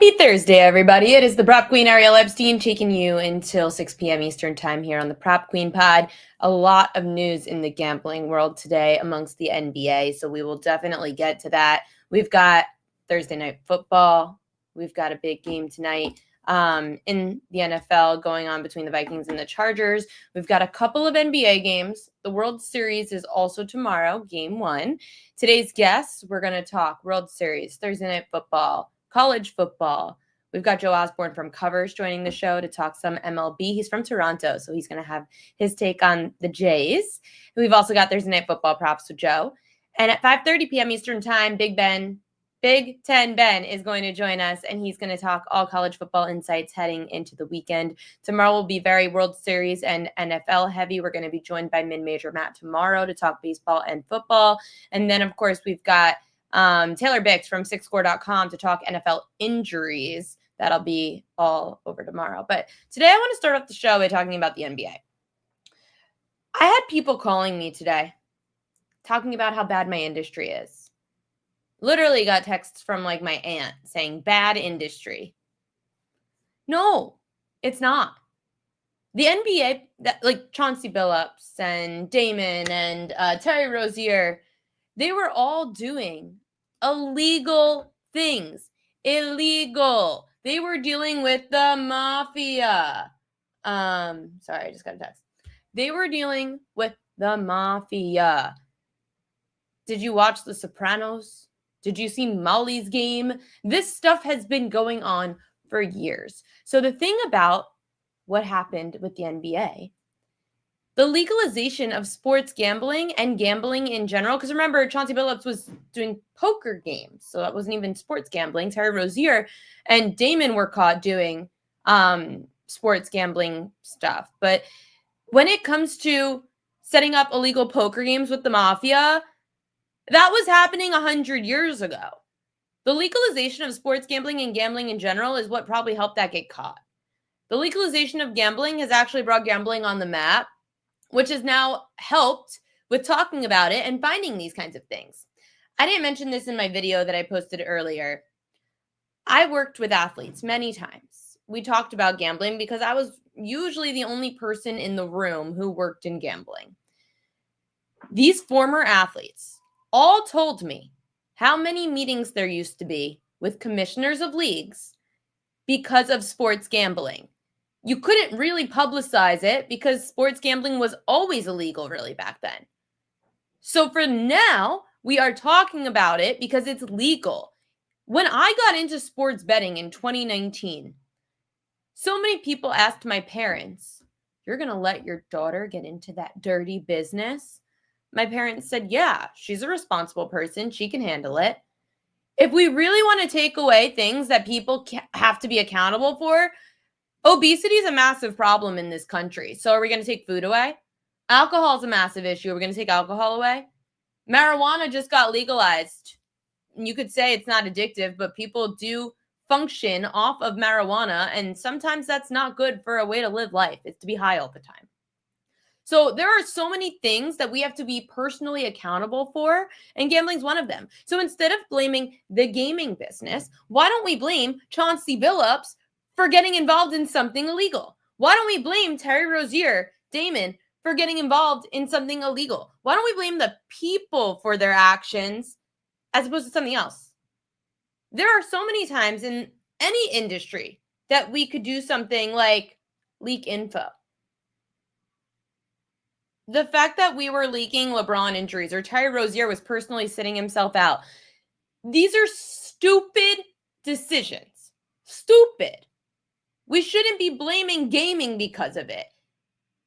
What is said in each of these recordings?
Happy Thursday, everybody. It is the Prop Queen, Ariel Epstein, taking you until 6 p.m. Eastern time here on the Prop Queen Pod. A lot of news in the gambling world today amongst the NBA, so we will definitely get to that. We've got Thursday night football. We've got a big game tonight in the NFL going on between the Vikings and the Chargers. We've got a couple of NBA games. The World Series is also tomorrow, game 1. Today's guests, we're going to talk World Series, Thursday night football, college football. We've got Joe Osborne from Covers joining the show to talk some MLB. He's from Toronto, so he's going to have his take on the Jays. And we've also got Thursday night football props with Joe. And at 5:30 p.m. Eastern time, Big Ten Ben is going to join us, and he's going to talk all college football insights heading into the weekend. Tomorrow will be very World Series and NFL heavy. We're going to be joined by mid-major Matt tomorrow to talk baseball and football. And then, of course, we've got Taylor Bix from SixScore.com to talk NFL injuries. That'll be all over tomorrow. But today I want to start off the show by talking about the NBA. I had people calling me today talking about how bad my industry is. Literally got texts from like my aunt saying bad industry. No, it's not. The NBA, like Chauncey Billups and Damon and Terry Rozier, they were all doing illegal things. Illegal. They were dealing with the mafia. Sorry, I just got a text. They were dealing with the mafia. Did you watch The Sopranos? Did you see Molly's Game? This stuff has been going on for years. So the thing about what happened with the NBA, the legalization of sports gambling and gambling in general, because remember, Chauncey Billups was doing poker games, so that wasn't even sports gambling. Terry Rozier and Damon were caught doing sports gambling stuff. But when it comes to setting up illegal poker games with the mafia, that was happening 100 years ago. The legalization of sports gambling and gambling in general is what probably helped that get caught. The legalization of gambling has actually brought gambling on the map, which has now helped with talking about it and finding these kinds of things. I didn't mention this in my video that I posted earlier. I worked with athletes many times. We talked about gambling because I was usually the only person in the room who worked in gambling. These former athletes all told me how many meetings there used to be with commissioners of leagues because of sports gambling. You couldn't really publicize it because sports gambling was always illegal really back then. So for now, we are talking about it because it's legal. When I got into sports betting in 2019, so many people asked my parents, "You're going to let your daughter get into that dirty business?" My parents said, "Yeah, she's a responsible person. She can handle it." If we really want to take away things that people have to be accountable for, obesity is a massive problem in this country. So are we going to take food away? Alcohol is a massive issue. Are we going to take alcohol away? Marijuana just got legalized. You could say it's not addictive, but people do function off of marijuana. And sometimes that's not good for a way to live life. It's to be high all the time. So there are so many things that we have to be personally accountable for, and gambling is one of them. So instead of blaming the gaming business, why don't we blame Chauncey Billups for getting involved in something illegal? Why don't we blame Terry Rozier, Damon, for getting involved in something illegal? Why don't we blame the people for their actions as opposed to something else? There are so many times in any industry that we could do something like leak info. The fact that we were leaking LeBron injuries or Terry Rozier was personally sitting himself out, these are stupid decisions. Stupid. We shouldn't be blaming gaming because of it.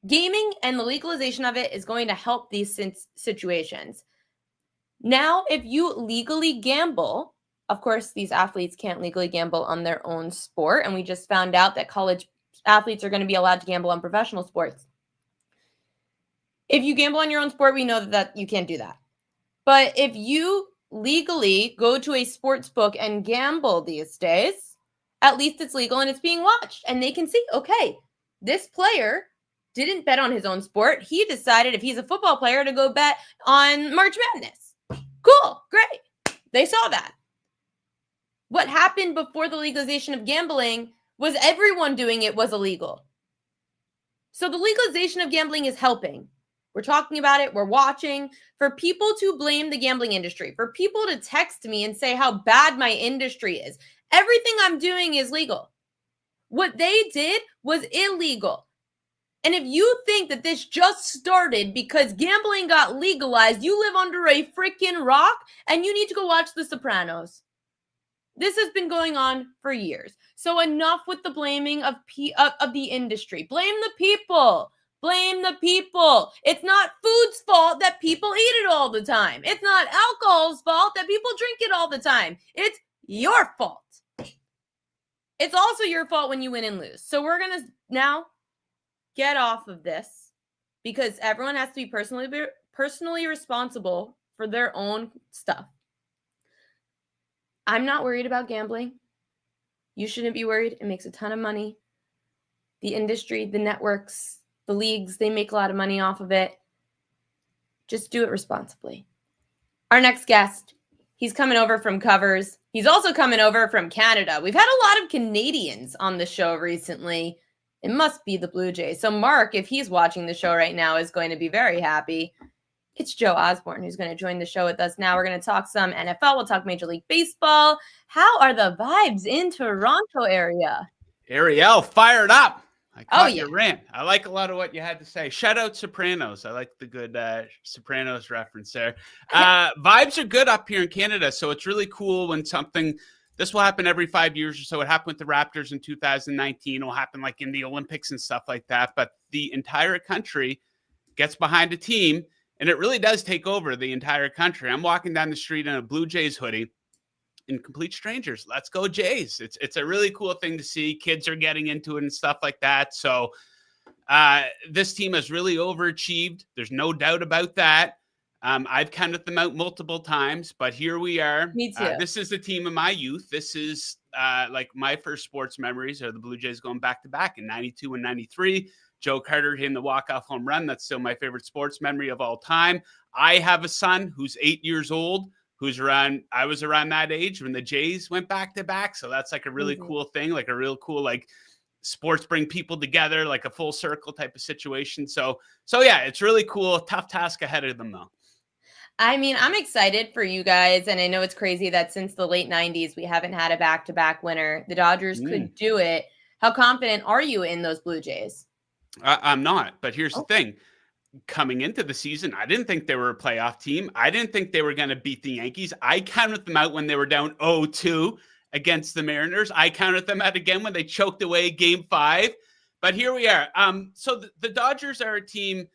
Gaming and the legalization of it is going to help these situations. Now, if you legally gamble, of course, these athletes can't legally gamble on their own sport, and we just found out that college athletes are going to be allowed to gamble on professional sports. If you gamble on your own sport, we know that you can't do that. But if you legally go to a sports book and gamble these days, at least it's legal and it's being watched. And they can see, okay, this player didn't bet on his own sport. He decided if he's a football player to go bet on March Madness. Cool, great. They saw that. What happened before the legalization of gambling was everyone doing it was illegal. So the legalization of gambling is helping. We're talking about it. We're watching. For people to blame the gambling industry, for people to text me and say how bad my industry is, everything I'm doing is legal. What they did was illegal. And if you think that this just started because gambling got legalized, you live under a freaking rock and you need to go watch The Sopranos. This has been going on for years. So enough with the blaming of the industry. Blame the people. Blame the people. It's not food's fault that people eat it all the time. It's not alcohol's fault that people drink it all the time. It's your fault. It's also your fault when you win and lose. So we're going to now get off of this because everyone has to be personally responsible for their own stuff. I'm not worried about gambling. You shouldn't be worried. It makes a ton of money. The industry, the networks, the leagues, they make a lot of money off of it. Just do it responsibly. Our next guest, he's coming over from Covers. He's also coming over from Canada. We've had a lot of Canadians on the show recently. It must be the Blue Jays. So Mark, if he's watching the show right now, is going to be very happy. It's Joe Osborne who's going to join the show with us now. We're going to talk some NFL. We'll talk Major League Baseball. How are the vibes in Toronto area? Ariel, fired up. I caught your rant. I like a lot of what you had to say. Shout out Sopranos. I like the good Sopranos reference there. Vibes are good up here in Canada, so it's really cool when something – this will happen every 5 years or so. It happened with the Raptors in 2019. It will happen like in the Olympics and stuff like that. But the entire country gets behind a team, and it really does take over the entire country. I'm walking down the street in a Blue Jays hoodie, and complete strangers. Let's go Jays. It's a really cool thing to see. Kids are getting into it and stuff like that. So this team has really overachieved. There's no doubt about that. I've counted them out multiple times, but here we are. Me too. This is the team of my youth. This is like my first sports memories are the Blue Jays going back to back in 92 and 93. Joe Carter hitting the walk-off home run. That's still my favorite sports memory of all time. I have a son who's 8 years old, I was around that age when the Jays went back to back. So that's like a really cool thing, like a real cool, like sports bring people together, like a full circle type of situation. So yeah, it's really cool. Tough task ahead of them though. I mean, I'm excited for you guys. And I know it's crazy that since the late 90s, we haven't had a back-to-back winner. The Dodgers could do it. How confident are you in those Blue Jays? I'm not, but here's the thing. Coming into the season, I didn't think they were a playoff team. I didn't think they were going to beat the Yankees. I counted them out when they were down 0-2 against the Mariners. I counted them out again when they choked away Game 5. But here we are. So the Dodgers are a team.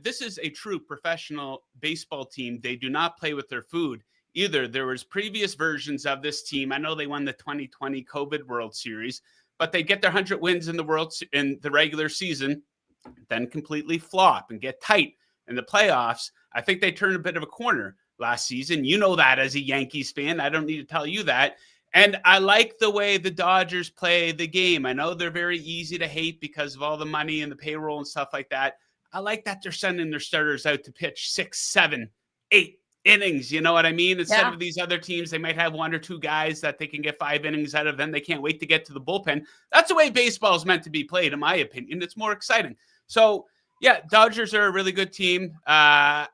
This is a true professional baseball team. They do not play with their food either. There was previous versions of this team. I know they won the 2020 COVID World Series, but they get their 100 wins in the regular season, then completely flop and get tight in the playoffs. I think they turned a bit of a corner last season. You know that as a Yankees fan. I don't need to tell you that. And I like the way the Dodgers play the game. I know they're very easy to hate because of all the money and the payroll and stuff like that. I like that they're sending their starters out to pitch 6, 7, 8 innings. You know what I mean? Instead of these other teams, they might have 1 or 2 guys that they can get 5 innings out of. Then they can't wait to get to the bullpen. That's the way baseball is meant to be played, in my opinion. It's more exciting. So, yeah, Dodgers are a really good team. I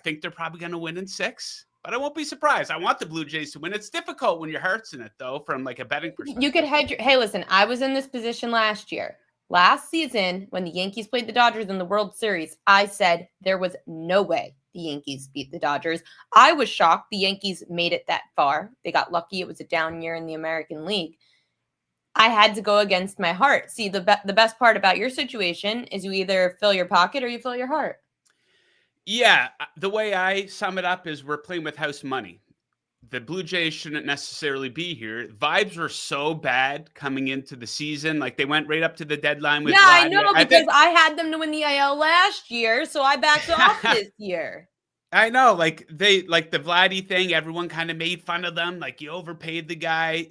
think they're probably going to win in 6, but I won't be surprised. I want the Blue Jays to win. It's difficult when your heart's in it, though, from like a betting perspective. You could hey, listen, I was in this position last year. Last season, when the Yankees played the Dodgers in the World Series, I said there was no way the Yankees beat the Dodgers. I was shocked the Yankees made it that far. They got lucky. It was a down year in the American League. I had to go against my heart. See, the best part about your situation is you either fill your pocket or you fill your heart. Yeah, the way I sum it up is we're playing with house money. The Blue Jays shouldn't necessarily be here. Vibes were so bad coming into the season. Like they went right up to the deadline with Vladdy. I know because I had them to win the IL last year, so I backed off this year. I know, like the Vladdy thing, everyone kind of made fun of them. Like you overpaid the guy.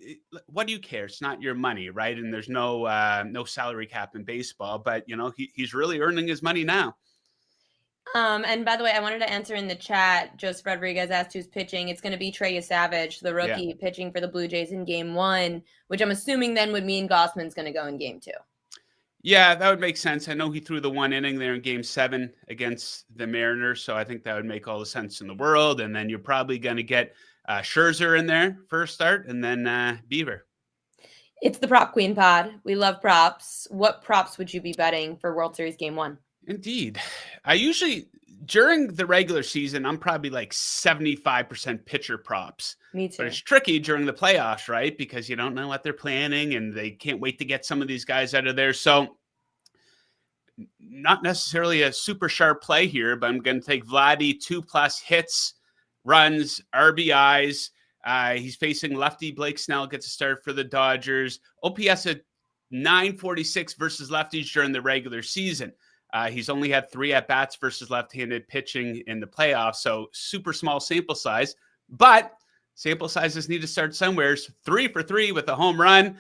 What do you care? It's not your money, right? And there's no salary cap in baseball, but you know, he's really earning his money now. And by the way, I wanted to answer in the chat. Joseph Rodriguez asked who's pitching. It's going to be Trey Savage, the rookie, pitching for the Blue Jays in Game 1, which I'm assuming then would mean Gossman's going to go in Game 2. Yeah, that would make sense. I know he threw the 1 inning there in Game 7 against the Mariners, so I think that would make all the sense in the world. And then you're probably going to get Scherzer in there for a start, and then Beaver. It's the Prop Queen Pod. We love props. What props would you be betting for World Series Game 1? Indeed. I usually, during the regular season, I'm probably like 75% pitcher props. Me too. But it's tricky during the playoffs, right? Because you don't know what they're planning and they can't wait to get some of these guys out of there. So not necessarily a super sharp play here, but I'm going to take Vladdy 2+ hits, runs, RBIs. He's facing lefty Blake Snell, gets a start for the Dodgers. OPS at 946 versus lefties during the regular season. He's only had 3 at-bats versus left-handed pitching in the playoffs, so super small sample size. But sample sizes need to start somewhere. 3 for 3 with a home run.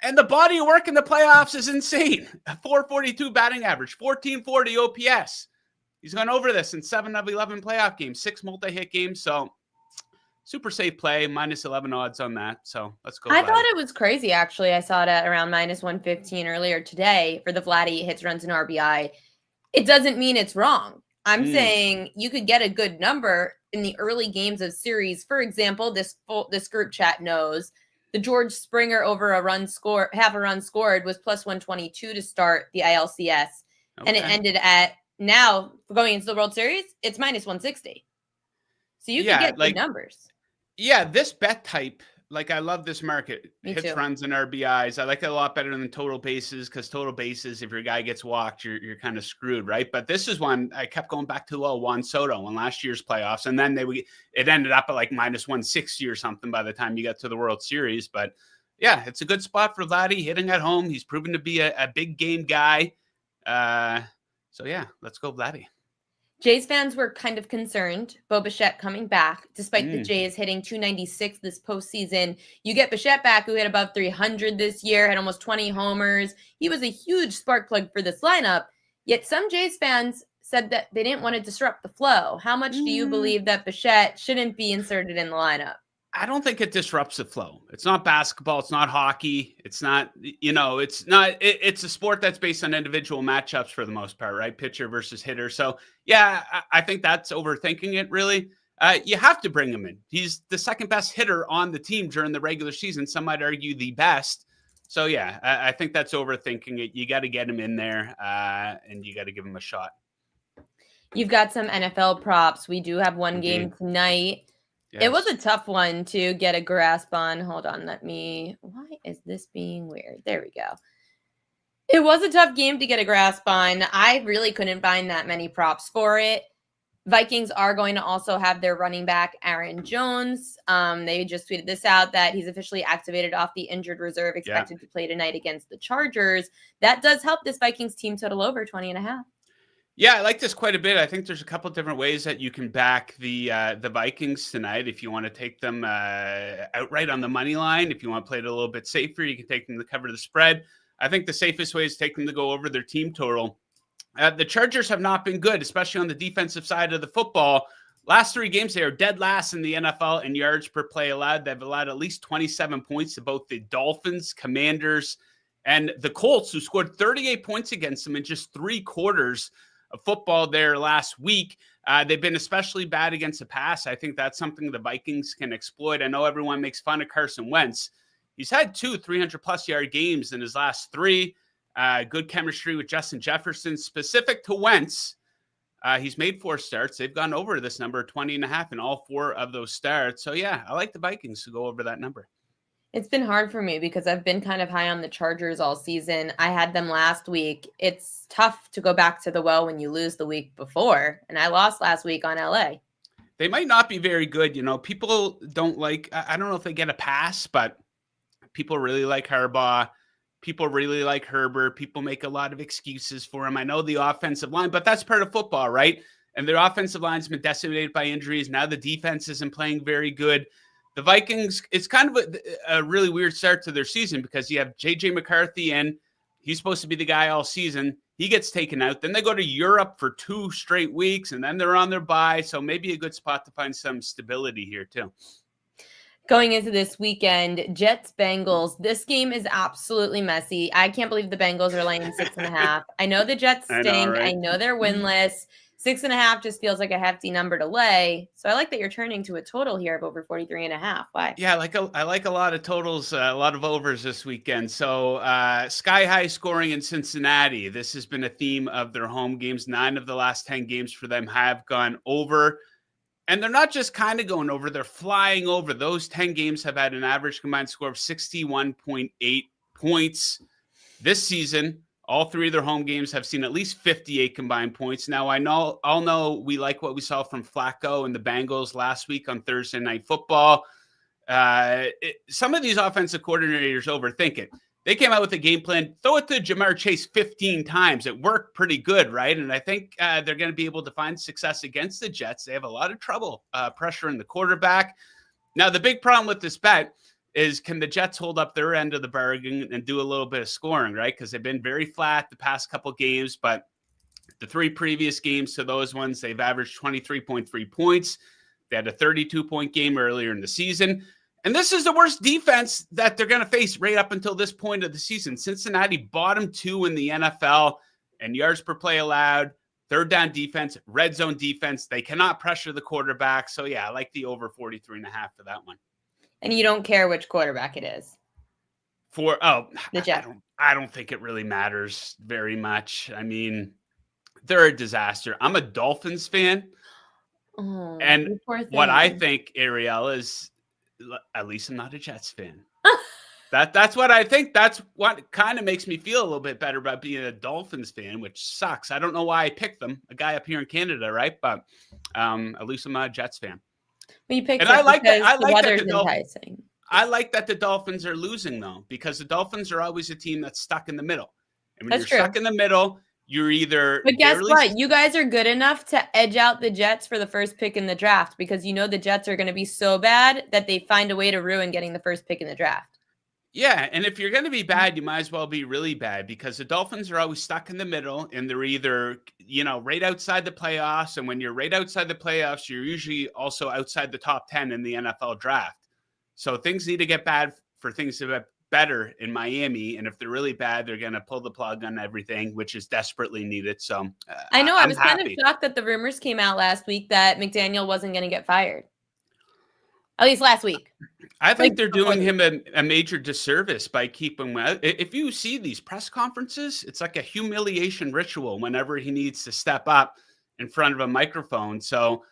And the body of work in the playoffs is insane. A 442 batting average, 1440 OPS. He's gone over this in 7 of 11 playoff games, 6 multi-hit games, so super safe play, -11 odds on that. So let's go. I thought it was crazy, actually. I saw it at around -115 earlier today for the Vladdy hits, runs, and RBI. It doesn't mean it's wrong. I'm saying you could get a good number in the early games of series. For example, this group chat knows the George Springer over half a run scored was +122 to start the ILCS. Okay. And it ended at, now going into the World Series, it's -160. So you could get good numbers. Yeah, this bet type, like I love this market. Me hits, too. runs, and RBIs. I like it a lot better than total bases because total bases, if your guy gets walked, you're kind of screwed, right? But this is one I kept going back to Juan Soto in last year's playoffs, and then it ended up at like -160 or something by the time you got to the World Series. But yeah, it's a good spot for Vladdy hitting at home. He's proven to be a big game guy. So yeah, let's go Vladdy. Jays fans were kind of concerned. Bo Bichette coming back, despite the Jays hitting .296 this postseason. You get Bichette back, who hit above 300 this year, had almost 20 homers. He was a huge spark plug for this lineup. Yet some Jays fans said that they didn't want to disrupt the flow. How much do you believe that Bichette shouldn't be inserted in the lineup? I don't think it disrupts the flow. It's not basketball. It's not hockey. It's not, it's a sport that's based on individual matchups for the most part, right? Pitcher versus hitter. So yeah, I think that's overthinking it really. You have to bring him in. He's the second best hitter on the team during the regular season. Some might argue the best. So yeah, I think that's overthinking it. You got to get him in there and you got to give him a shot. You've got some NFL props. We do have one game tonight. Yes. It was a tough one to get a grasp on. Hold on, why is this being weird? There we go. It was a tough game to get a grasp on. I really couldn't find that many props for it. Vikings are going to also have their running back, Aaron Jones. They just tweeted this out that he's officially activated off the injured reserve, expected to play tonight against the Chargers. That does help this Vikings team total over 20.5. Yeah, I like this quite a bit. I think there's a couple different ways that you can back the Vikings tonight. If you want to take them outright on the money line, if you want to play it a little bit safer, you can take them to cover the spread. I think the safest way is take them to go over their team total. The Chargers have not been good, especially on the defensive side of the football. Last 3 games, they are dead last in the NFL in yards per play allowed. They've allowed at least 27 points to both the Dolphins, Commanders, and the Colts, who scored 38 points against them in just 3 quarters of football there last week. They've been especially bad against the pass. I think that's something the Vikings can exploit. I know everyone makes fun of Carson Wentz. He's had 2 300+ yard games in his last 3. Good chemistry with Justin Jefferson. Specific to Wentz, he's made 4 starts. They've gone over this number 20.5 in all 4 of those starts. So yeah, I like the Vikings to go over that number. It's been hard for me because I've been kind of high on the Chargers all season. I had them last week. It's tough to go back to the well when you lose the week before. And I lost last week on LA. They might not be very good. People don't like, I don't know if they get a pass, but people really like Harbaugh. People really like Herbert. People make a lot of excuses for him. I know the offensive line, but that's part of football, right? And their offensive line's been decimated by injuries. Now the defense isn't playing very good. The Vikings, it's kind of a really weird start to their season because you have J.J. McCarthy in. He's supposed to be the guy all season. He gets taken out. Then they go to Europe for 2 straight weeks, and then they're on their bye. So maybe a good spot to find some stability here too. Going into this weekend, Jets-Bengals. This game is absolutely messy. I can't believe the Bengals are laying 6.5. I know the Jets stink. I know, right? I know they're winless. 6.5 just feels like a hefty number to lay. So I like that you're turning to a total here of over 43.5. Why? Yeah, I like a lot of totals, a lot of overs this weekend. So sky high scoring in Cincinnati. This has been a theme of their home games. 9 of the last 10 games for them have gone over. And they're not just kind of going over, they're flying over. Those 10 games have had an average combined score of 61.8 points. This season, all 3 of their home games have seen at least 58 combined points. Now, I'll know we like what we saw from Flacco and the Bengals last week on Thursday Night Football. Some of these offensive coordinators overthink it. They came out with a game plan, throw it to Jamar Chase 15 times. It worked pretty good, right? And I think they're going to be able to find success against the Jets. They have a lot of trouble pressuring the quarterback. Now, the big problem with this bet is, can the Jets hold up their end of the bargain and do a little bit of scoring, right? Because they've been very flat the past couple games, but the 3 previous games to those ones, they've averaged 23.3 points. They had a 32-point game earlier in the season. And this is the worst defense that they're going to face right up until this point of the season. Cincinnati bottom 2 in the NFL and yards per play allowed, third down defense, red zone defense. They cannot pressure the quarterback. So, yeah, I like the over 43.5 for that one. And you don't care which quarterback it is? The Jets. I don't think it really matters very much. I mean, they're a disaster. I'm a Dolphins fan. Oh, and what I think, Ariel, is at least I'm not a Jets fan. That's what I think. That's what kind of makes me feel a little bit better about being a Dolphins fan, which sucks. I don't know why I picked them, a guy up here in Canada, right? But at least I'm not a Jets fan. Well, you picked and I like that. Enticing. I like that the Dolphins are losing, though, because the Dolphins are always a team that's stuck in the middle. And when you're stuck in the middle, you're either. But guess what? You guys are good enough to edge out the Jets for the first pick in the draft, because you know the Jets are going to be so bad that they find a way to ruin getting the first pick in the draft. Yeah, and if you're going to be bad, you might as well be really bad, because the Dolphins are always stuck in the middle, and they're either, right outside the playoffs. And when you're right outside the playoffs, you're usually also outside the top 10 in the NFL draft. So things need to get bad for things to get better in Miami. And if they're really bad, they're going to pull the plug on everything, which is desperately needed. So I know I was kind of shocked that the rumors came out last week that McDaniel wasn't going to get fired. At least last week. I think they're doing him a major disservice by keeping him. If you see these press conferences, it's like a humiliation ritual whenever he needs to step up in front of a microphone. So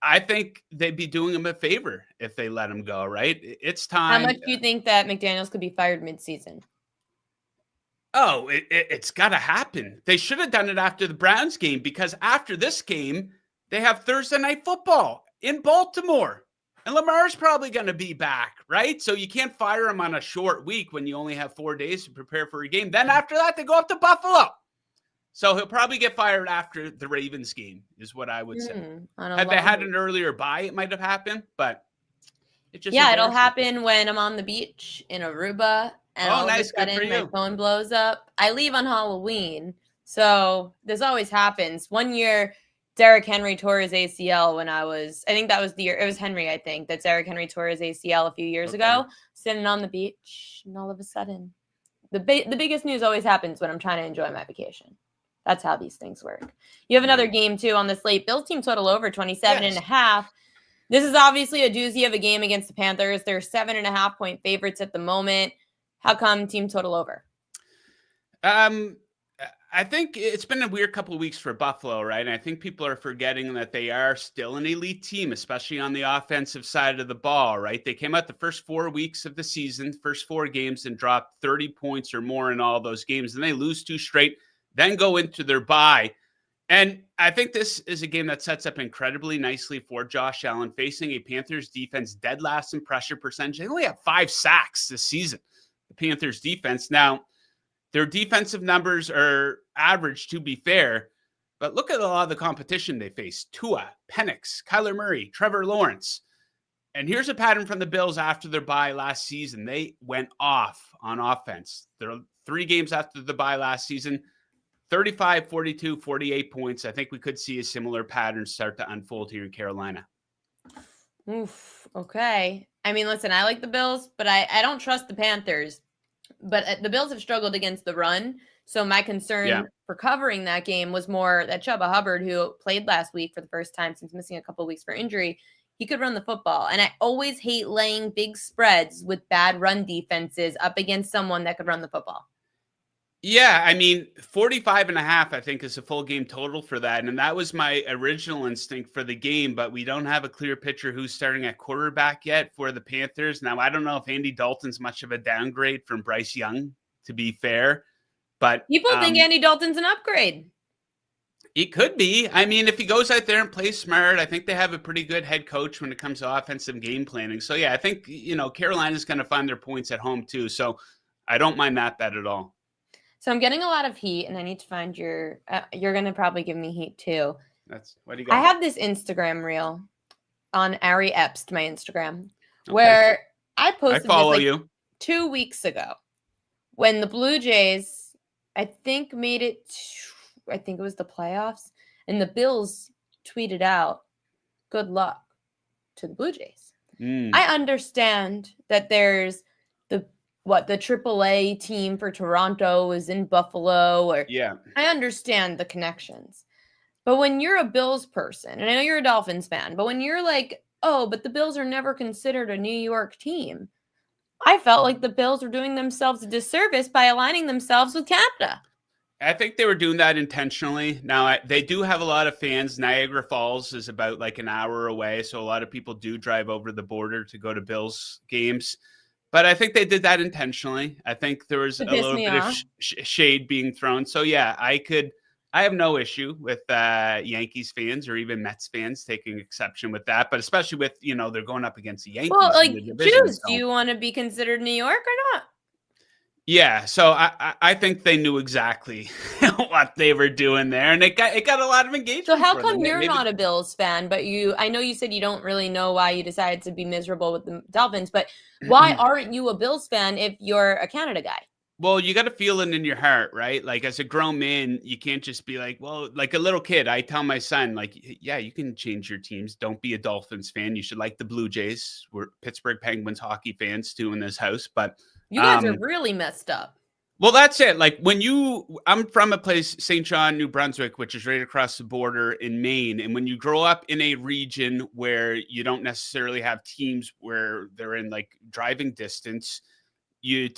I think they'd be doing him a favor if they let him go, right? It's time. How much do you think that McDaniels could be fired mid-season? Oh, it's got to happen. They should have done it after the Browns game, because after this game, they have Thursday Night Football in Baltimore. And Lamar's probably going to be back, right? So you can't fire him on a short week when you only have 4 days to prepare for a game. Then after that, they go up to Buffalo. So he'll probably get fired after the Ravens game, is what I would say. Had they had an earlier bye, it might have happened, but it just it'll happen when I'm on the beach in Aruba, and all of a sudden my phone blows up. I leave on Halloween, so this always happens. One year, Derrick Henry tore his ACL when I think that was the year. It was Henry, I think, that Derrick Henry tore his ACL a few years ago, sitting on the beach, and all of a sudden, the biggest news always happens when I'm trying to enjoy my vacation. That's how these things work. You have another game, too, on the slate. Bills team total over 27.5. This is obviously a doozy of a game against the Panthers. They're 7.5-point favorites at the moment. How come team total over? I think it's been a weird couple of weeks for Buffalo, right? And I think people are forgetting that they are still an elite team, especially on the offensive side of the ball, right? They came out the first 4 weeks of the season, first 4 games, and dropped 30 points or more in all those games. And they lose 2 straight, then go into their bye. And I think this is a game that sets up incredibly nicely for Josh Allen, facing a Panthers defense dead last in pressure percentage. They only have 5 sacks this season, the Panthers defense. Now, their defensive numbers are average, to be fair, but look at a lot of the competition they face. Tua, Penix, Kyler Murray, Trevor Lawrence. And here's a pattern from the Bills after their bye last season. They went off on offense. There are 3 games after the bye last season, 35, 42, 48 points. I think we could see a similar pattern start to unfold here in Carolina. Oof. Okay. I mean, listen, I like the Bills, but I don't trust the Panthers. But the Bills have struggled against the run. So my concern for covering that game was more that Chuba Hubbard, who played last week for the first time since missing a couple of weeks for injury, he could run the football. And I always hate laying big spreads with bad run defenses up against someone that could run the football. Yeah, I mean, 45.5, I think, is a full game total for that. And that was my original instinct for the game, but we don't have a clear picture who's starting at quarterback yet for the Panthers. Now, I don't know if Andy Dalton's much of a downgrade from Bryce Young, to be fair, but people think Andy Dalton's an upgrade. He could be. I mean, if he goes out there and plays smart, I think they have a pretty good head coach when it comes to offensive game planning. So, yeah, I think, Carolina's going to find their points at home, too. So I don't mind that bet at all. So I'm getting a lot of heat, and I need to find you're going to probably give me heat too. What do you got? I have this Instagram reel on Ari Epst, my Instagram, where I posted this 2 weeks ago when the Blue Jays, I think it was the playoffs, and the Bills tweeted out, "Good luck to the Blue Jays." I understand that there's the AAA team for Toronto is in Buffalo, I understand the connections. But when you're a Bills person, and I know you're a Dolphins fan, but when you're like, oh, but the Bills are never considered a New York team, I felt like the Bills were doing themselves a disservice by aligning themselves with Canada. I think they were doing that intentionally. Now, they do have a lot of fans. Niagara Falls is about like an hour away, so a lot of people do drive over the border to go to Bills games. But I think they did that intentionally. I think there was a little bit of shade being thrown. So, yeah, I have no issue with Yankees fans or even Mets fans taking exception with that. But especially with, they're going up against the Yankees. Well, choose. Do you want to be considered New York or not? Yeah, so I think they knew exactly what they were doing there, and it got a lot of engagement. So how come you're not a Bills fan, but I know you said you don't really know why you decided to be miserable with the Dolphins, but why aren't you a Bills fan if you're a Canada guy? Well, you got to feel it in your heart, right? Like as a grown man, you can't just be like, well, like a little kid. I tell my son, like, yeah, you can change your teams. Don't be a Dolphins fan. You should like the Blue Jays. We're Pittsburgh Penguins hockey fans too in this house, but you guys are really messed up. Well, that's it. Like I'm from a place, St. John, New Brunswick, which is right across the border in Maine. And when you grow up in a region where you don't necessarily have teams where they're in like driving distance, you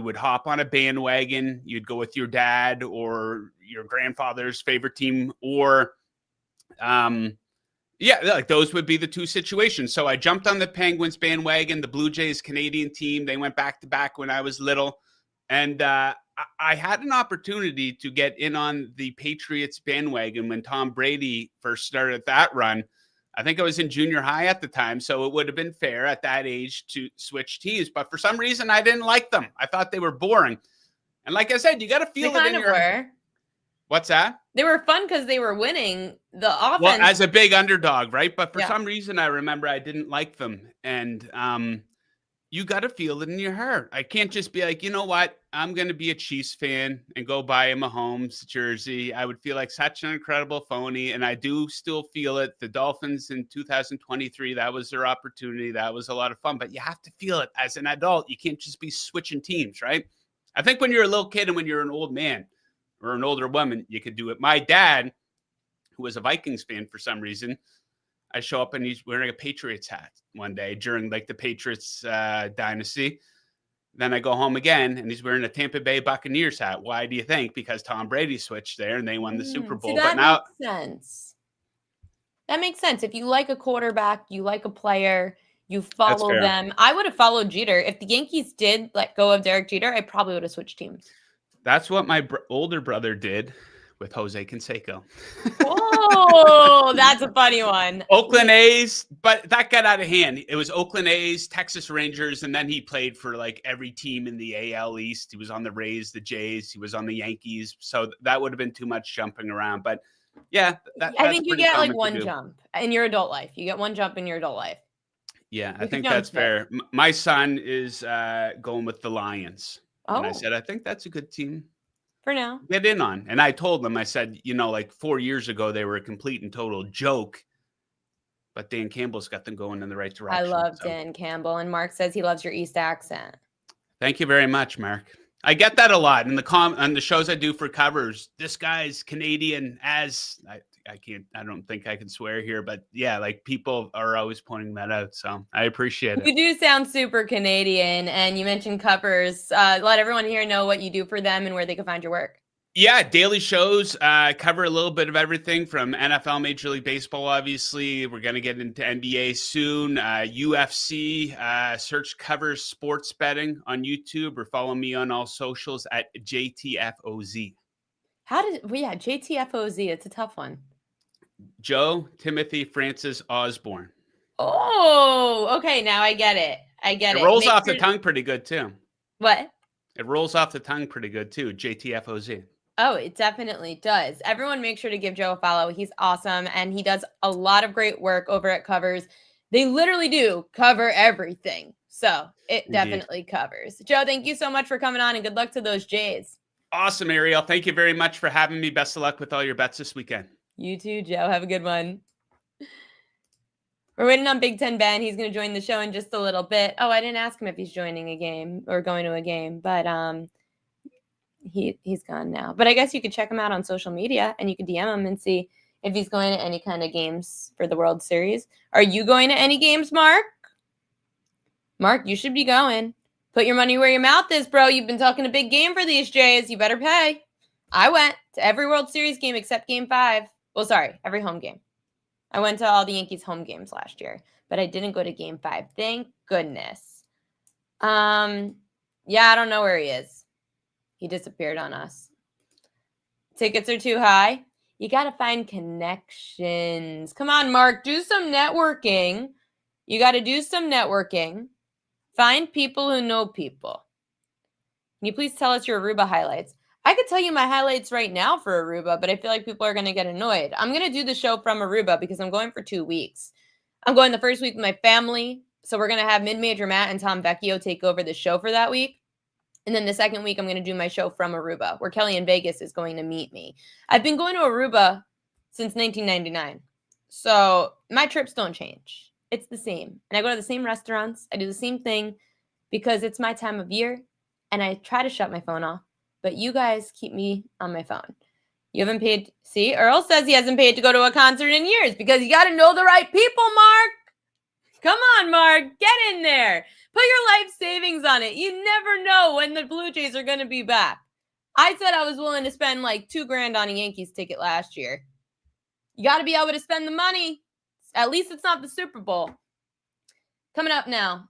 would hop on a bandwagon. You'd go with your dad or your grandfather's favorite team, or like those would be the two situations. So I jumped on the Penguins bandwagon, the Blue Jays Canadian team. They went back to back when I was little. And I had an opportunity to get in on the Patriots bandwagon when Tom Brady first started that run. I think I was in junior high at the time, so it would have been fair at that age to switch teams. But for some reason, I didn't like them. I thought they were boring. And like I said, you got to feel it in your... What's that? They were fun because they were winning the offense. Well, as a big underdog, right? But for some reason, I remember I didn't like them. And you got to feel it in your heart. I can't just be like, you know what? I'm going to be a Chiefs fan and go buy a Mahomes jersey. I would feel like such an incredible phony. And I do still feel it. The Dolphins in 2023, that was their opportunity. That was a lot of fun. But you have to feel it as an adult. You can't just be switching teams, right? I think when you're a little kid and when you're an old man or an older woman, you could do it. My dad, who was a Vikings fan for some reason, I show up and he's wearing a Patriots hat one day during like the Patriots dynasty. Then I go home again and he's wearing a Tampa Bay Buccaneers hat. Why do you think? Because Tom Brady switched there and they won the Super Bowl. That makes sense. That makes sense. If you like a quarterback, you like a player, you follow them. I would have followed Jeter. If the Yankees did let go of Derek Jeter, I probably would have switched teams. That's what my older brother did with Jose Canseco. Oh, that's a funny one. Oakland A's, but that got out of hand. It was Oakland A's, Texas Rangers, and then he played for like every team in the AL East. He was on the Rays, the Jays, he was on the Yankees. So that would have been too much jumping around. But yeah, I think you get like one jump in your adult life. You get one jump in your adult life. Yeah, I think that's fair. My son is going with the Lions. And I said, I think that's a good team. For now. get in on. And I told them, I said, like 4 years ago, they were a complete and total joke. But Dan Campbell's got them going in the right direction. I love Dan Campbell. And Mark says he loves your East accent. Thank you very much, Mark. I get that a lot in on the shows I do for covers. This guy's Canadian as I don't think I can swear here, but yeah, like people are always pointing that out. So I appreciate it. You do sound super Canadian, and you mentioned covers. Let everyone here know what you do for them and where they can find your work. Yeah, daily shows cover a little bit of everything from NFL, Major League Baseball, obviously. We're going to get into NBA soon. UFC, search covers sports betting on YouTube or follow me on all socials at JTFOZ. JTFOZ, it's a tough one. Joe Timothy Francis Osborne. Oh, okay. Now I get it. It rolls off the tongue pretty good, too. What? It rolls off the tongue pretty good, too. JTFOZ. Oh, it definitely does. Everyone make sure to give Joe a follow. He's awesome, and he does a lot of great work over at Covers. They literally do cover everything. So it definitely covers. Joe, thank you so much for coming on, and good luck to those Jays. Awesome, Ariel. Thank you very much for having me. Best of luck with all your bets this weekend. You too, Joe. Have a good one. We're waiting on Big Ten Ben. He's going to join the show in just a little bit. Oh, I didn't ask him if he's joining a game or going to a game, but he's gone now. But I guess you could check him out on social media, and you could DM him and see if he's going to any kind of games for the World Series. Are you going to any games, Mark? Mark, you should be going. Put your money where your mouth is, bro. You've been talking a big game for these Jays. You better pay. I went to every World Series game except Game 5. Well, sorry, every home game. I went to all the Yankees home games last year, but I didn't go to Game 5. Thank goodness. Yeah, I don't know where he is. He disappeared on us. Tickets are too high. You got to find connections. Come on, Mark, do some networking. You got to do some networking. Find people who know people. Can you please tell us your Aruba highlights? I could tell you my highlights right now for Aruba, but I feel like people are going to get annoyed. I'm going to do the show from Aruba because I'm going for 2 weeks. I'm going the first week with my family. So we're going to have Mid-Major Matt and Tom Vecchio take over the show for that week. And then the second week, I'm going to do my show from Aruba, where Kelly in Vegas is going to meet me. I've been going to Aruba since 1999. So my trips don't change. It's the same. And I go to the same restaurants. I do the same thing because it's my time of year. And I try to shut my phone off. But you guys keep me on my phone. You haven't paid. See, Earl says he hasn't paid to go to a concert in years because you got to know the right people, Mark. Come on, Mark. Get in there. Put your life savings on it. You never know when the Blue Jays are going to be back. I said I was willing to spend like $2,000 on a Yankees ticket last year. You got to be able to spend the money. At least it's not the Super Bowl. Coming up now.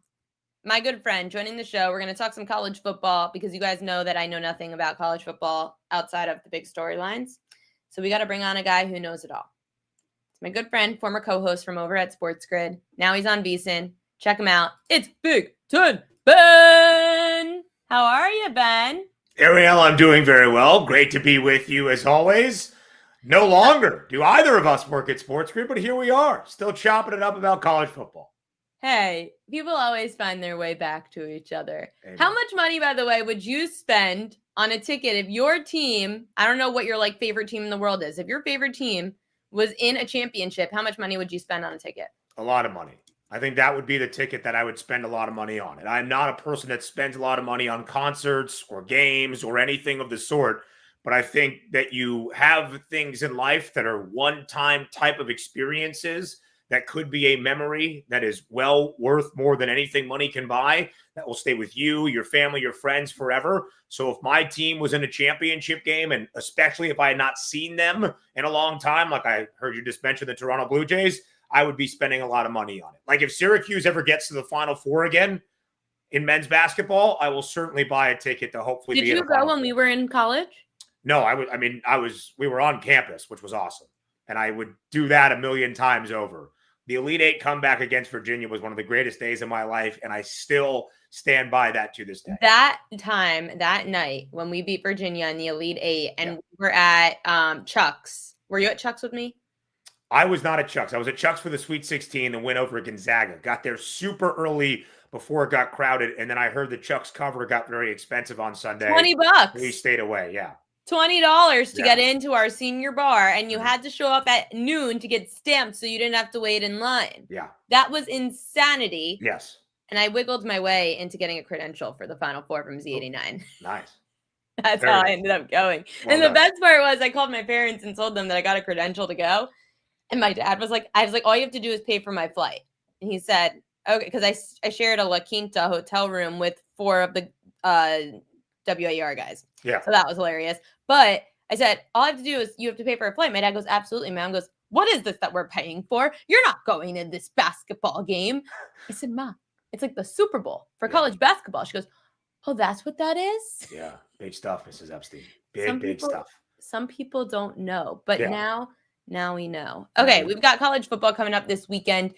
My good friend joining the show. We're going to talk some college football because you guys know that I know nothing about college football outside of the big storylines. So we got to bring on a guy who knows it all. It's my good friend, former co-host from over at Sports Grid. Now he's on VSiN. Check him out. It's Big Ten Ben. How are you, Ben? Ariel, I'm doing very well. Great to be with you as always. No longer do either of us work at Sports Grid, but here we are, still chopping it up about college football. Hey, people always find their way back to each other. Amen. How much money, by the way, would you spend on a ticket if your team, I don't know what your favorite team in the world is. If your favorite team was in a championship, how much money would you spend on a ticket? A lot of money. I think that would be the ticket that I would spend a lot of money on. And I'm not a person that spends a lot of money on concerts or games or anything of the sort. But I think that you have things in life that are one-time type of experiences that could be a memory that is well worth more than anything money can buy, that will stay with you, your family, your friends forever. So if my team was in a championship game, and especially if I had not seen them in a long time, like I heard you just mention the Toronto Blue Jays, I would be spending a lot of money on it. Like if Syracuse ever gets to the Final Four again in men's basketball, I will certainly buy a ticket to hopefully be in the Final Four. Did you go when we were in college? No, we were on campus, which was awesome. And I would do that a million times over. The Elite Eight comeback against Virginia was one of the greatest days of my life, and I still stand by that to this day. That night, when we beat Virginia in the Elite Eight, and we were at Chuck's. Were you at Chuck's with me? I was not at Chuck's. I was at Chuck's for the Sweet 16, the win over Gonzaga. Got there super early before it got crowded, and then I heard the Chuck's cover got very expensive on Sunday. $20. We stayed away, yeah. $20 to Yeah. get into our senior bar, and you had to show up at noon to get stamped so you didn't have to wait in line. Yeah. That was insanity. Yes. And I wiggled my way into getting a credential for the Final Four from Z89. Nice. That's Very how I nice. ended up going. Well and the done. best part was I called my parents and told them that I got a credential to go. And my dad was like, all you have to do is pay for my flight. And he said, okay, because I shared a La Quinta hotel room with 4 of the WAR guys. Yeah. So that was hilarious. But I said, all I have to do is you have to pay for a flight. My dad goes, absolutely. My mom goes, what is this that we're paying for? You're not going in this basketball game. I said, Ma, it's like the Super Bowl for college basketball. She goes, oh, that's what that is? Yeah. Big stuff, Mrs. Epstein. Big stuff. Some people don't know, but Yeah. now we know. Okay, we've got college football coming up this weekend.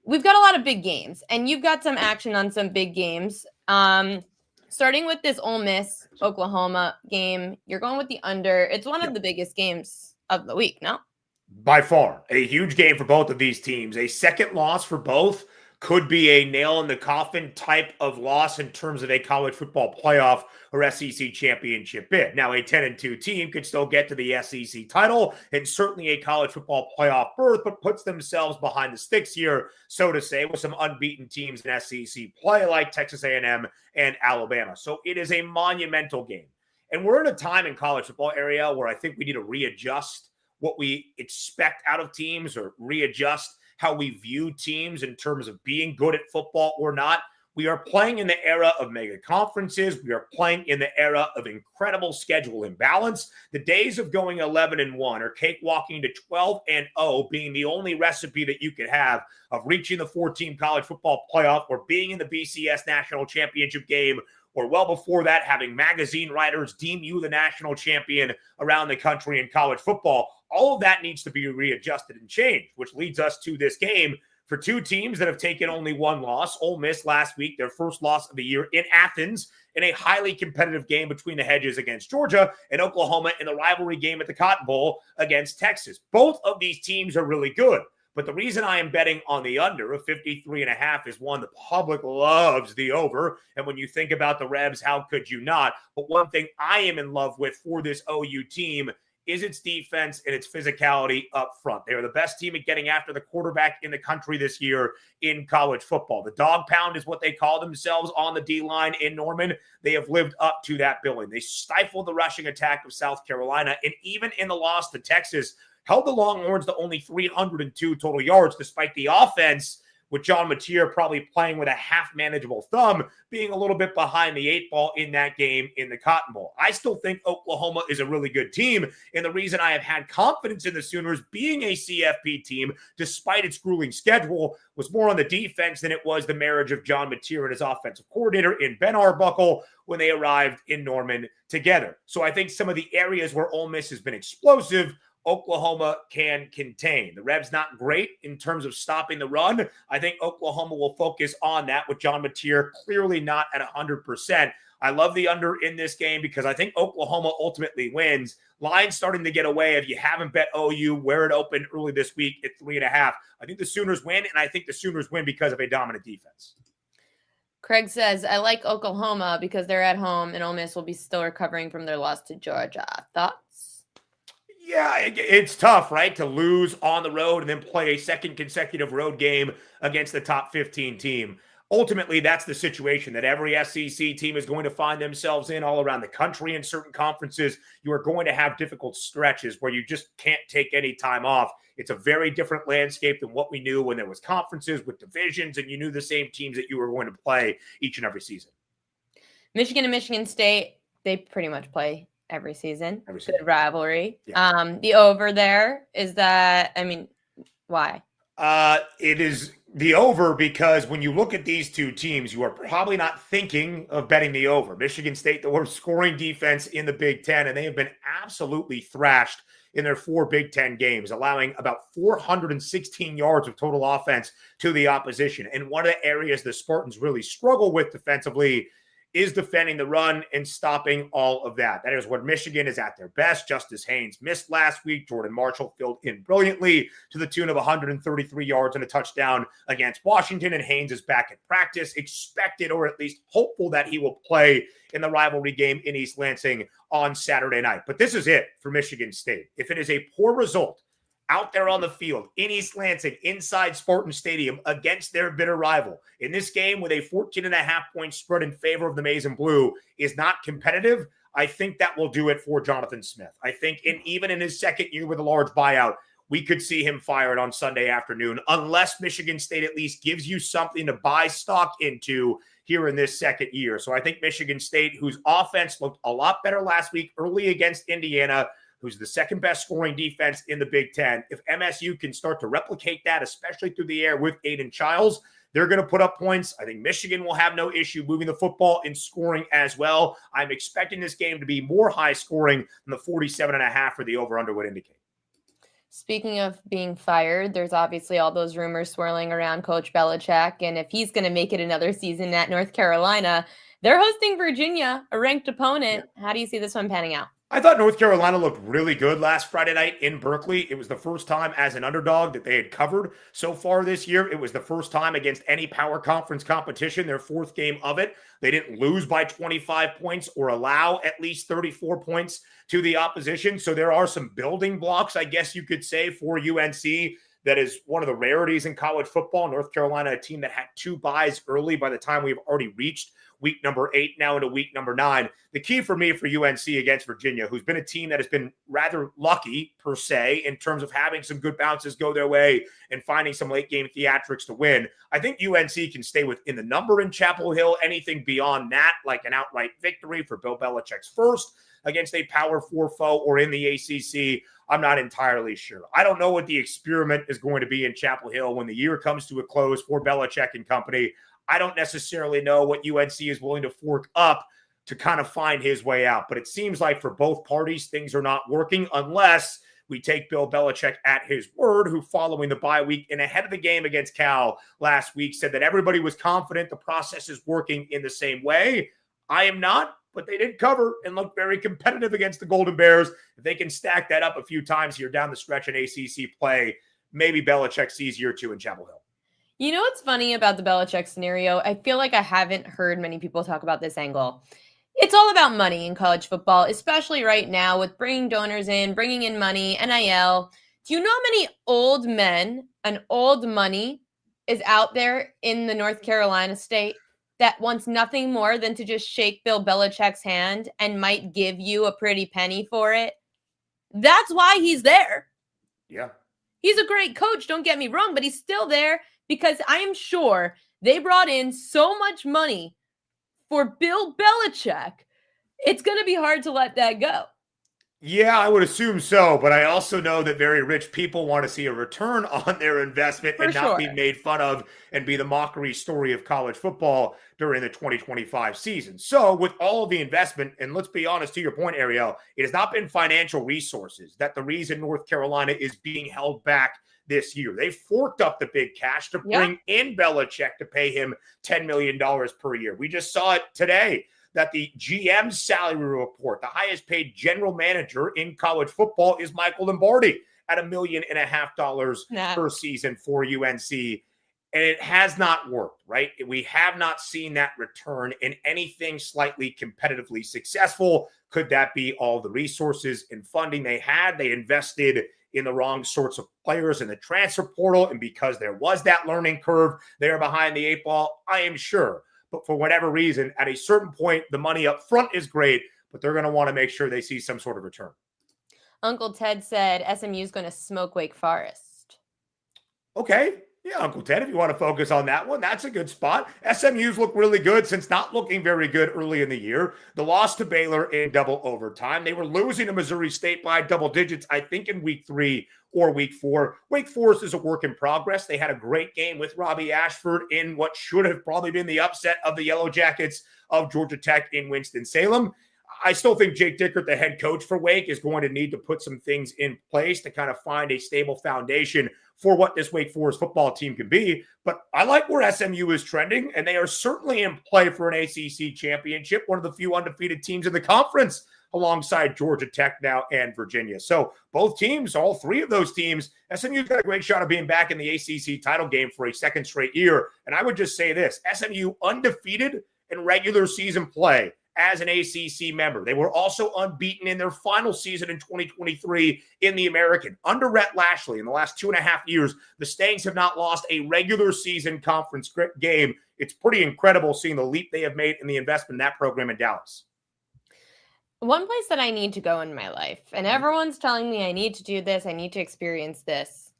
We've got a lot of big games, and you've got some action on some big games. Starting with this Ole Miss Oklahoma game, you're going with the under. It's one of the biggest games of the week, no? By far, a huge game for both of these teams. A second loss for both could be a nail in the coffin type of loss in terms of a college football playoff or SEC championship bid. Now, a 10-2 team could still get to the SEC title and certainly a college football playoff berth, but puts themselves behind the sticks here, so to say, with some unbeaten teams in SEC play like Texas A&M and Alabama. So it is a monumental game. And we're in a time in college football area where I think we need to readjust what we expect out of teams or readjust how we view teams in terms of being good at football or not. We are playing in the era of mega conferences. We are playing in the era of incredible schedule imbalance. The days of going 11-1 or cakewalking to 12-0 being the only recipe that you could have of reaching the 4-team college football playoff or being in the BCS national championship game, or well before that, having magazine writers deem you the national champion around the country in college football. All of that needs to be readjusted and changed, which leads us to this game for 2 teams that have taken only 1 loss. Ole Miss last week, their first loss of the year in Athens in a highly competitive game between the Hedges against Georgia, and Oklahoma in the rivalry game at the Cotton Bowl against Texas. Both of these teams are really good. But the reason I am betting on the under of 53.5 is, one, the public loves the over. And when you think about the Rebs, how could you not? But one thing I am in love with for this OU team is its defense and its physicality up front. They are the best team at getting after the quarterback in the country this year in college football. The dog pound is what they call themselves on the D-line in Norman. They have lived up to that billing. They stifled the rushing attack of South Carolina, and even in the loss to Texas, held the Longhorns to only 302 total yards, despite the offense, with John Mateer probably playing with a half-manageable thumb, being a little bit behind the 8 ball in that game in the Cotton Bowl. I still think Oklahoma is a really good team, and the reason I have had confidence in the Sooners being a CFP team, despite its grueling schedule, was more on the defense than it was the marriage of John Mateer and his offensive coordinator in Ben Arbuckle when they arrived in Norman together. So I think some of the areas where Ole Miss has been explosive, Oklahoma can contain. The Rebs not great in terms of stopping the run. I think Oklahoma will focus on that with John Mateer clearly not at 100%. I love the under in this game because I think Oklahoma ultimately wins. Line's starting to get away. If you haven't bet OU, where it opened early this week at 3.5. I think the Sooners win, and I think the Sooners win because of a dominant defense. Craig says, I like Oklahoma because they're at home and Ole Miss will be still recovering from their loss to Georgia. Thoughts? Yeah, it's tough, right, to lose on the road and then play a second consecutive road game against the top 15 team. Ultimately, that's the situation that every SEC team is going to find themselves in all around the country. In certain conferences, you are going to have difficult stretches where you just can't take any time off. It's a very different landscape than what we knew when there was conferences with divisions and you knew the same teams that you were going to play each and every season. Michigan and Michigan State, they pretty much play every season. Good rivalry. Yeah. The over there is that, I mean, why? It is the over because when you look at these 2 teams, you are probably not thinking of betting the over. Michigan State, the worst scoring defense in the Big Ten, and they have been absolutely thrashed in their 4 Big Ten games, allowing about 416 yards of total offense to the opposition. And one of the areas the Spartans really struggle with defensively is defending the run and stopping all of that. That is what Michigan is at their best. Justice Haynes missed last week. Jordan Marshall filled in brilliantly to the tune of 133 yards and a touchdown against Washington, and Haynes is back at practice, expected or at least hopeful that he will play in the rivalry game in East Lansing on Saturday night. But this is it for Michigan State. If it is a poor result out there on the field in East Lansing, inside Spartan Stadium against their bitter rival, in this game with a 14.5-point spread in favor of the Maize and Blue is not competitive, I think that will do it for Jonathan Smith. I think even in his second year with a large buyout, we could see him fired on Sunday afternoon, unless Michigan State at least gives you something to buy stock into here in this second year. So I think Michigan State, whose offense looked a lot better last week early against Indiana, who's the second best scoring defense in the Big Ten, if MSU can start to replicate that, especially through the air with Aiden Childs, they're going to put up points. I think Michigan will have no issue moving the football and scoring as well. I'm expecting this game to be more high scoring than the 47.5 for the over-under would indicate. Speaking of being fired, there's obviously all those rumors swirling around Coach Belichick, and if he's going to make it another season at North Carolina, they're hosting Virginia, a ranked opponent. Yeah. How do you see this one panning out? I thought North Carolina looked really good last Friday night in Berkeley. It was the first time as an underdog that they had covered so far this year. It was the first time against any power conference competition, their fourth game of it. They didn't lose by 25 points or allow at least 34 points to the opposition. So there are some building blocks, I guess you could say, for UNC. That is one of the rarities in college football. North Carolina, a team that had 2 byes early by the time we've already reached week number 8, now into week number 9. The key for me for UNC against Virginia, who's been a team that has been rather lucky, per se, in terms of having some good bounces go their way and finding some late-game theatrics to win. I think UNC can stay within the number in Chapel Hill. Anything beyond that, like an outright victory for Bill Belichick's first against a Power 4 foe or in the ACC, I'm not entirely sure. I don't know what the experiment is going to be in Chapel Hill when the year comes to a close for Belichick and company. I don't necessarily know what UNC is willing to fork up to kind of find his way out. But it seems like for both parties, things are not working unless we take Bill Belichick at his word, who following the bye week and ahead of the game against Cal last week said that everybody was confident the process is working in the same way. I am not, but they did cover and look very competitive against the Golden Bears. If they can stack that up a few times here down the stretch in ACC play, maybe Belichick sees year 2 in Chapel Hill. You know what's funny about the Belichick scenario? I feel like I haven't heard many people talk about this angle. It's all about money in college football, especially right now with bringing donors in, bringing in money, NIL. Do you know how many old men and old money is out there in the North Carolina state that wants nothing more than to just shake Bill Belichick's hand and might give you a pretty penny for it? That's why he's there. Yeah. He's a great coach, don't get me wrong, but he's still there because I'm sure they brought in so much money for Bill Belichick. It's going to be hard to let that go. Yeah, I would assume so, but I also know that very rich people want to see a return on their investment and not be made fun of and be the mockery story of college football during the 2025 season. So with all of the investment, and let's be honest, to your point, Ariel, it has not been financial resources that the reason North Carolina is being held back this year. They forked up the big cash to bring in Belichick to pay him $10 million per year. We just saw it today that the GM's salary report, the highest paid general manager in college football, is Michael Lombardi at $1.5 million per season for UNC. And it has not worked, right? We have not seen that return in anything slightly competitively successful. Could that be all the resources and funding they had? They invested in the wrong sorts of players in the transfer portal. And because there was that learning curve there behind the 8 ball, I am sure. But for whatever reason, at a certain point, the money up front is great, but they're going to want to make sure they see some sort of return. Uncle Ted said SMU is going to smoke Wake Forest. Okay. Yeah, Uncle Ted, if you want to focus on that one, that's a good spot. SMU's look really good since not looking very good early in the year. The loss to Baylor in double overtime. They were losing to Missouri State by double digits, I think, in week 3 or week 4. Wake Forest is a work in progress. They had a great game with Robbie Ashford in what should have probably been the upset of the Yellow Jackets of Georgia Tech in Winston-Salem. I still think Jake Dickert, the head coach for Wake, is going to need to put some things in place to kind of find a stable foundation for what this Wake Forest football team can be. But I like where SMU is trending, and they are certainly in play for an ACC championship, one of the few undefeated teams in the conference, alongside Georgia Tech now and Virginia. So both teams, all three of those teams, SMU's got a great shot of being back in the ACC title game for a second straight year. And I would just say this, SMU undefeated in regular season play as an ACC member. They were also unbeaten in their final season in 2023 in the American. Under Rhett Lashley in the last 2.5 years, the Stangs have not lost a regular season conference game. It's pretty incredible seeing the leap they have made in the investment in that program in Dallas. One place that I need to go in my life, and everyone's telling me I need to do this, I need to experience this,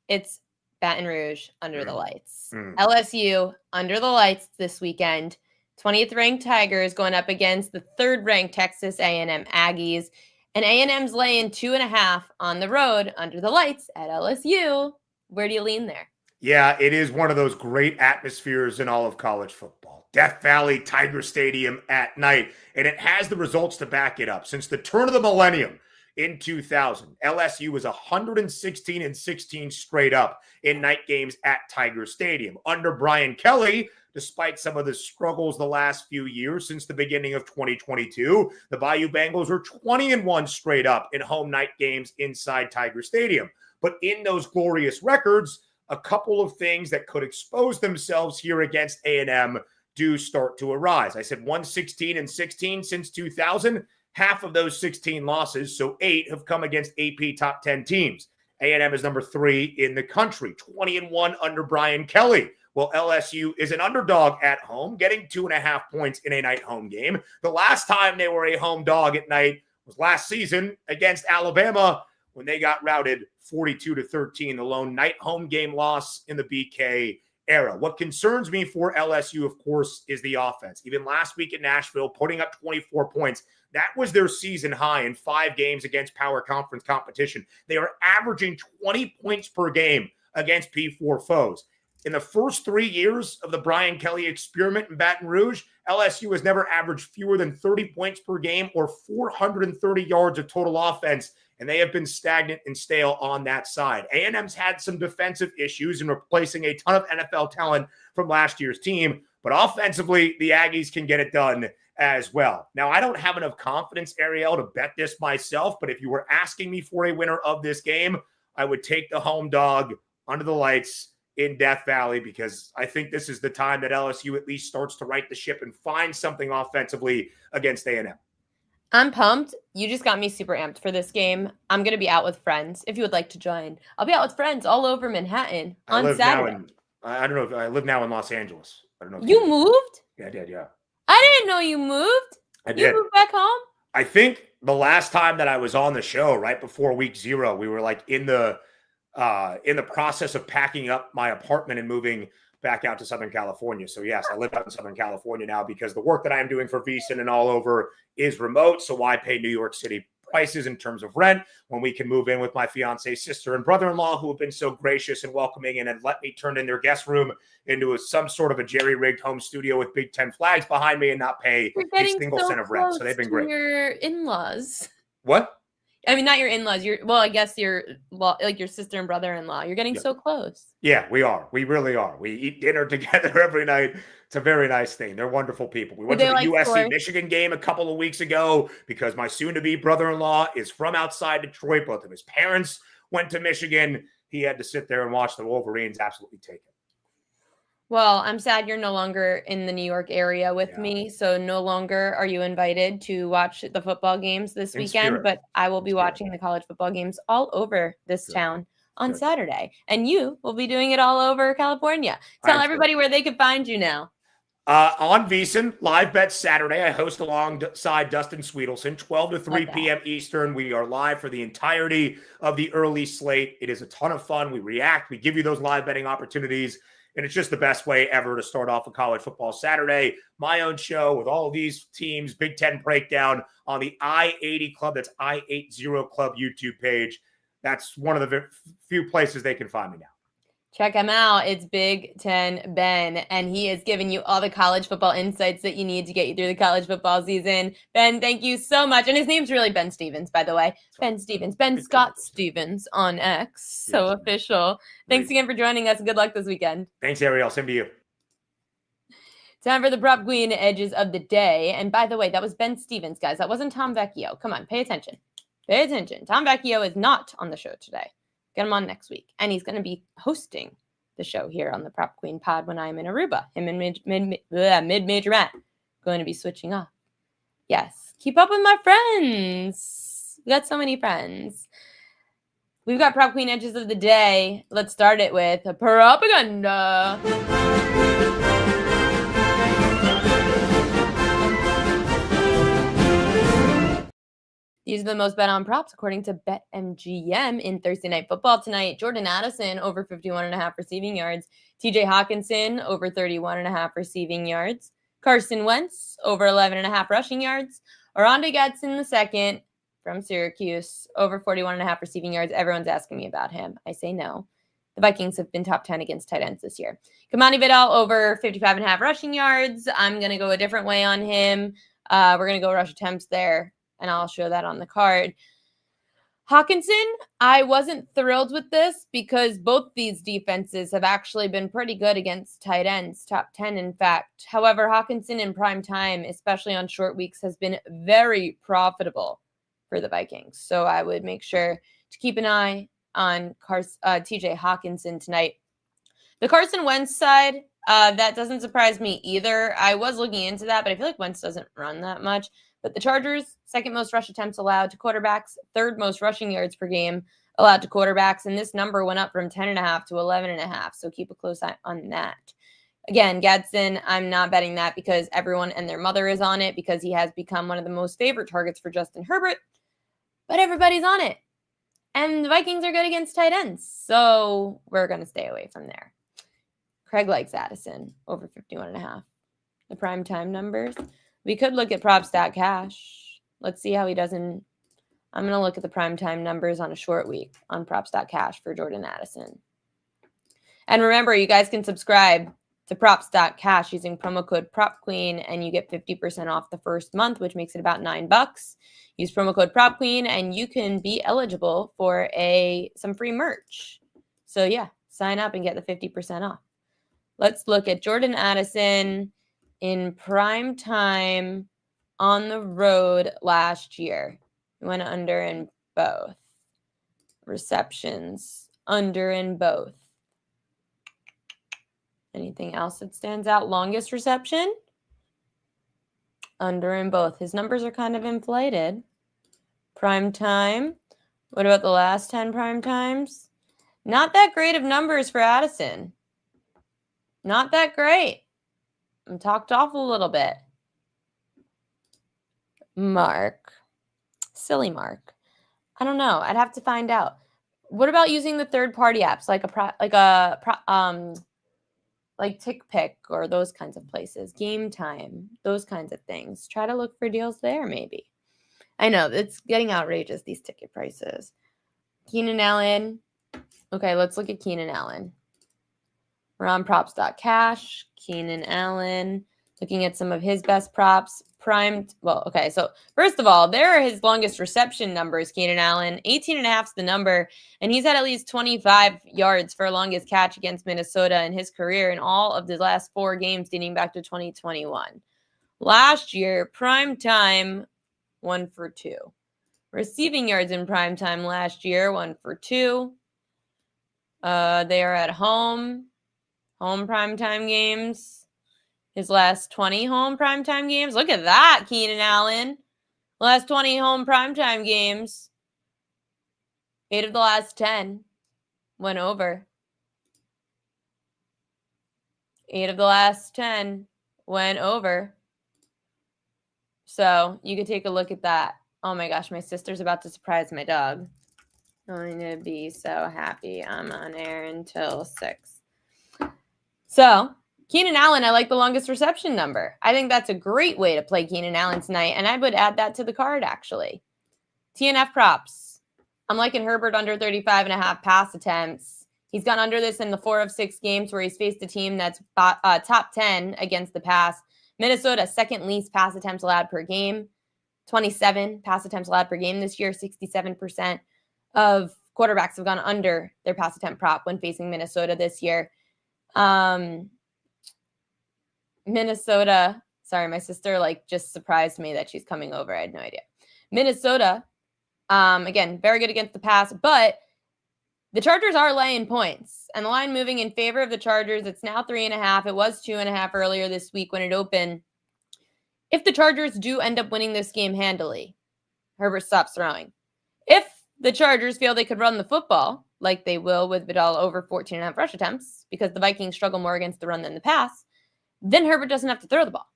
it's Baton Rouge under the lights. LSU under the lights this weekend. 20th ranked Tigers going up against the 3rd ranked Texas A&M Aggies. And A&M's laying 2.5 on the road under the lights at LSU. Where do you lean there? Yeah, it is one of those great atmospheres in all of college football. Death Valley, Tiger Stadium at night. And it has the results to back it up. Since the turn of the millennium in 2000, LSU was 116-16 straight up in night games at Tiger Stadium. Under Brian Kelly, despite some of the struggles the last few years since the beginning of 2022, the Bayou Bengals are 20-1 straight up in home night games inside Tiger Stadium. But in those glorious records, a couple of things that could expose themselves here against A&M do start to arise. I said 116-16 since 2000. Half of those 16 losses, so 8, have come against AP top 10 teams. A&M is number 3 in the country, 20-1 under Brian Kelly. Well, LSU is an underdog at home, getting 2.5 points in a night home game. The last time they were a home dog at night was last season against Alabama when they got routed 42-13, the lone night home game loss in the BK era. What concerns me for LSU, of course, is the offense. Even last week in Nashville, putting up 24 points. That was their season high in 5 games against power conference competition. They are averaging 20 points per game against P4 foes. In the first 3 years of the Brian Kelly experiment in Baton Rouge, LSU has never averaged fewer than 30 points per game or 430 yards of total offense, and they have been stagnant and stale on that side. A&M's had some defensive issues in replacing a ton of NFL talent from last year's team, but offensively, the Aggies can get it done as well. Now, I don't have enough confidence, Ariel, to bet this myself, but if you were asking me for a winner of this game, I would take the home dog under the lights in Death Valley, because I think this is the time that LSU at least starts to right the ship and find something offensively against A&M. I'm pumped. You just got me super amped for this game. I'm going to be out with friends. If you would like to join, I'll be out with friends all over Manhattan on Saturday. I don't know if I live now in Los Angeles. I don't know. If you moved? Yeah, I did. Yeah. I didn't know you moved. I did. You moved back home? I think the last time that I was on the show, right before week 0, we were like in the process of packing up my apartment and moving back out to Southern California. So yes, I live out in Southern California now because the work that I'm doing for VSiN and all over is remote. So why pay New York City prices in terms of rent when we can move in with my fiance's sister and brother-in-law, who have been so gracious and welcoming and let me turn in their guest room into some sort of a jerry-rigged home studio with Big Ten flags behind me and not pay a single cent of rent. So they've been great. Your in-laws. What? I mean, not your in-laws. I guess your sister and brother-in-law. You're getting so close. Yeah, we are. We really are. We eat dinner together every night. It's a very nice thing. They're wonderful people. We went to the USC Michigan game a couple of weeks ago because my soon-to-be brother-in-law is from outside Detroit. Both of his parents went to Michigan. He had to sit there and watch the Wolverines absolutely take it. Well, I'm sad you're no longer in the New York area with me, so no longer are you invited to watch the football games this weekend, but I will be watching the college football games all over this town on Saturday, and you will be doing it all over California. Tell everybody where they can find you now. On VSiN, live bet Saturday. I host alongside Dustin Sweetelson, 12 to 3 p.m. Eastern. We are live for the entirety of the early slate. It is a ton of fun. We react. We give you those live betting opportunities. And it's just the best way ever to start off a college football Saturday. My own show with all of these teams, Big Ten breakdown on the I-80 Club. That's I-80 Club YouTube page. That's one of the few places they can find me now. Check him out. It's Big Ten Ben, and he is giving you all the college football insights that you need to get you through the college football season. Ben, thank you so much. And his name's really Ben Stevens, by the way. Ben Stevens. Ben Scott Stevens on X. So official. Thanks again for joining us. Good luck this weekend. Thanks, Ariel. Same to you. Time for the Prop Queen Edges of the Day. And by the way, that was Ben Stevens, guys. That wasn't Tom Vecchio. Come on, pay attention. Pay attention. Tom Vecchio is not on the show today. Get him on next week. And he's going to be hosting the show here on the Prop Queen Pod when I'm in Aruba. Him and Mid-Major Matt going to be switching off. Yes. Keep up with my friends. We got so many friends. We've got Prop Queen Edges of the Day. Let's start it with propaganda. These are the most bet on props according to BetMGM in Thursday Night Football tonight. Jordan Addison over 51.5 receiving yards. TJ Hawkinson over 31.5 receiving yards. Carson Wentz over 11.5 rushing yards. Oronde Gadsden II from Syracuse over 41.5 receiving yards. Everyone's asking me about him. I say no. The Vikings have been top 10 against tight ends this year. Kamani Vidal over 55.5 rushing yards. I'm going to go a different way on him. We're going to go rush attempts there, and I'll show that on the card. Hawkinson, I wasn't thrilled with this because both these defenses have actually been pretty good against tight ends, top 10 in fact. However, Hawkinson in prime time, especially on short weeks, has been very profitable for the Vikings. So I would make sure to keep an eye on TJ Hawkinson tonight. The Carson Wentz side, that doesn't surprise me either. I was looking into that, but I feel like Wentz doesn't run that much. But the Chargers, second most rush attempts allowed to quarterbacks, third most rushing yards per game allowed to quarterbacks. And this number went up from 10.5 to 11.5. So keep a close eye on that. Again, Gadsden, I'm not betting that because everyone and their mother is on it because he has become one of the most favorite targets for Justin Herbert. But everybody's on it. And the Vikings are good against tight ends. So we're going to stay away from there. Craig likes Addison over 51.5. The primetime numbers. We could look at Props.Cash. Let's see how he does in. I'm going to look at the primetime numbers on a short week on Props.Cash for Jordan Addison. And remember, you guys can subscribe to Props.Cash using promo code PropQueen, and you get 50% off the first month, which makes it about $9. Use promo code PropQueen, and you can be eligible for some free merch. So, yeah, sign up and get the 50% off. Let's look at Jordan Addison in prime time on the road last year. He went under in both. Receptions, under in both. Anything else that stands out? Longest reception? Under in both. His numbers are kind of inflated. Prime time. What about the last 10 prime times? Not that great of numbers for Addison. Not that great. I'm talked off a little bit. Mark. Silly Mark. I don't know. I'd have to find out. What about using the third-party apps like TickPick or those kinds of places? Game Time, those kinds of things. Try to look for deals there, maybe. I know it's getting outrageous, these ticket prices. Keenan Allen. Okay, let's look at Keenan Allen. We're on Props.Cash. Keenan Allen. Looking at some of his best props. Primed. Well, okay. So first of all, there are his longest reception numbers, Keenan Allen. 18.5 is the number. And he's had at least 25 yards for longest catch against Minnesota in his career in all of the last 4 games dating back to 2021. Last year, prime time, 1 for 2. Receiving yards in prime time last year, 1 for 2. They are at home primetime games. His last 20 home primetime games. Look at that, Keenan Allen. Last 20 home primetime games. 8 of the last 10 went over. 8 of the last 10 went over. So you could take a look at that. Oh my gosh, my sister's about to surprise my dog. I'm going to be so happy. I'm on air until 6. So, Keenan Allen, I like the longest reception number. I think that's a great way to play Keenan Allen tonight, and I would add that to the card, actually. TNF props. I'm liking Herbert under 35.5 pass attempts. He's gone under this in the 4 of 6 games where he's faced a team that's top 10 against the pass. Minnesota, second least pass attempts allowed per game. 27 pass attempts allowed per game this year. 67% of quarterbacks have gone under their pass attempt prop when facing Minnesota this year. Minnesota, sorry, my sister just surprised me that she's coming over. I had no idea. Minnesota, again, very good against the pass, but the Chargers are laying points, and the line moving in favor of the Chargers. It's now 3.5. It was 2.5 earlier this week when it opened. If the Chargers do end up winning this game handily, Herbert stops throwing. If the Chargers feel they could run the football, like they will with Vidal over 14.5 rush attempts, because the Vikings struggle more against the run than the pass, then Herbert doesn't have to throw the ball.